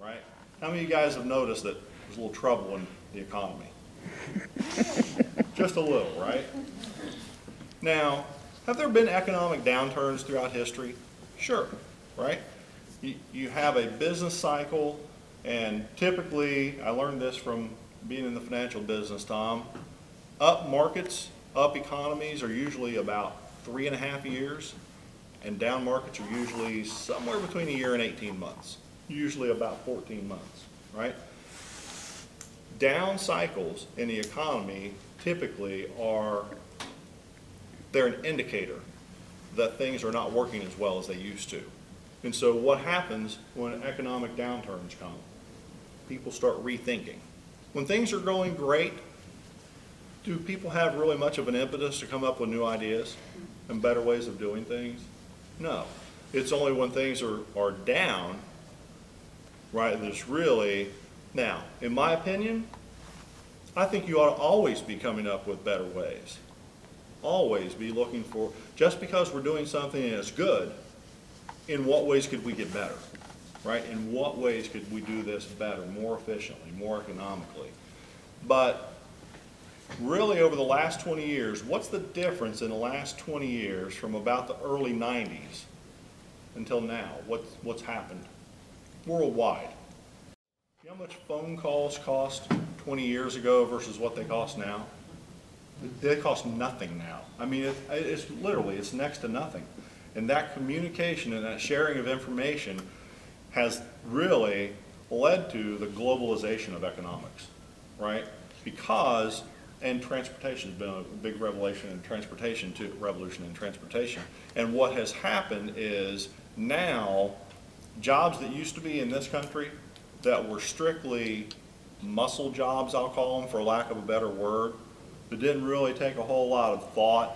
right? How many of you guys have noticed that there's a little trouble in the economy? Just a little, right? Now, have there been economic downturns throughout history? Sure, right? You have a business cycle, and typically, I learned this from being in the financial business, Tom, up markets, up economies are usually about 3.5 years, and down markets are usually somewhere between a year and 18 months, usually about 14 months, right? Down cycles in the economy typically they're an indicator that things are not working as well as they used to. And so what happens when economic downturns come? People start rethinking. When things are going great, do people have really much of an impetus to come up with new ideas and better ways of doing things? No. It's only when things are down, right, there's really, now, in my opinion, I think you ought to always be coming up with better ways. Always be looking for, just because we're doing something that's good, in what ways could we get better, right? In what ways could we do this better, more efficiently, more economically? But really over the last 20 years, what's the difference in the last 20 years from about the early 90s until now? What's happened worldwide? You know how much phone calls cost 20 years ago versus what they cost now? They cost nothing now. I mean, it's literally, it's next to nothing. And that communication and that sharing of information has really led to the globalization of economics, right? Because, and transportation has been a big revolution in transportation too, And what has happened is now jobs that used to be in this country that were strictly muscle jobs, I'll call them for lack of a better word, that didn't really take a whole lot of thought.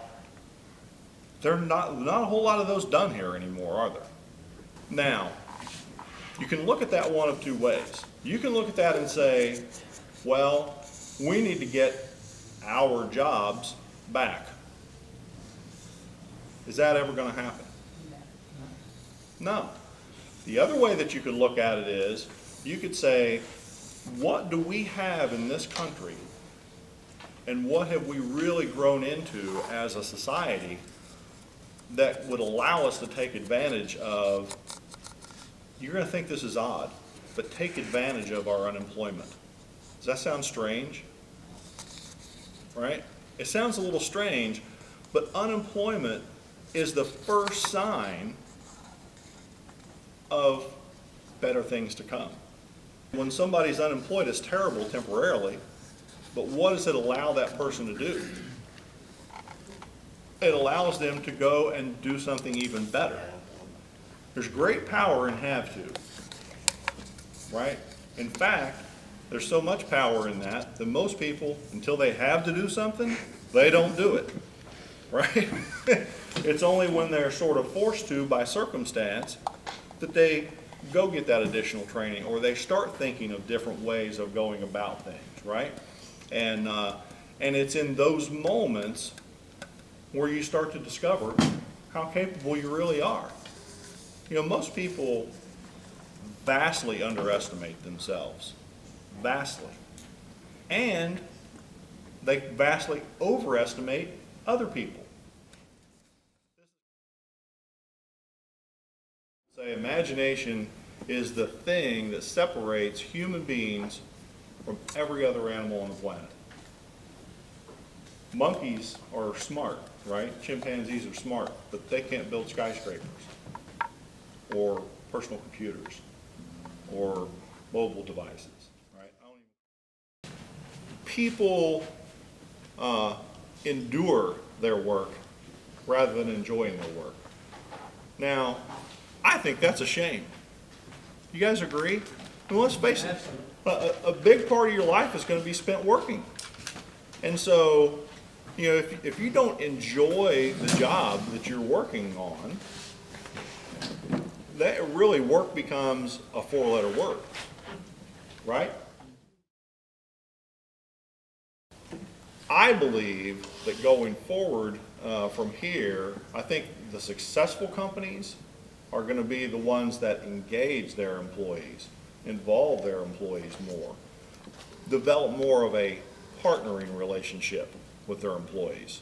They're not a whole lot of those done here anymore, are there? Now, you can look at that one of two ways. You can look at that and say, well, we need to get our jobs back. Is that ever going to happen? No. The other way that you could look at it is, you could say, what do we have in this country and what have we really grown into as a society that would allow us to take advantage of, you're going to think this is odd, but take advantage of our unemployment. Does that sound strange? Right? It sounds a little strange, but unemployment is the first sign of better things to come. When somebody's unemployed, it's terrible temporarily, but what does it allow that person to do? It allows them to go and do something even better. There's great power in have to, right? In fact, there's so much power in that most people, until they have to do something, they don't do it, right? It's only when they're sort of forced to by circumstance that they go get that additional training or they start thinking of different ways of going about things, right? And it's in those moments where you start to discover how capable you really are. You know, most people vastly underestimate themselves, vastly. And they vastly overestimate other people. Say, imagination is the thing that separates human beings from every other animal on the planet. Monkeys are smart, right? Chimpanzees are smart, but they can't build skyscrapers or personal computers or mobile devices, right? People endure their work rather than enjoying their work. Now, I think that's a shame. You guys agree? Well, let's face it, a big part of your life is going to be spent working. And so, you know, if you don't enjoy the job that you're working on, that really work becomes a four-letter word, right? I believe that going forward from here, I think the successful companies are going to be the ones that engage their employees. involve their employees more, develop more of a partnering relationship with their employees.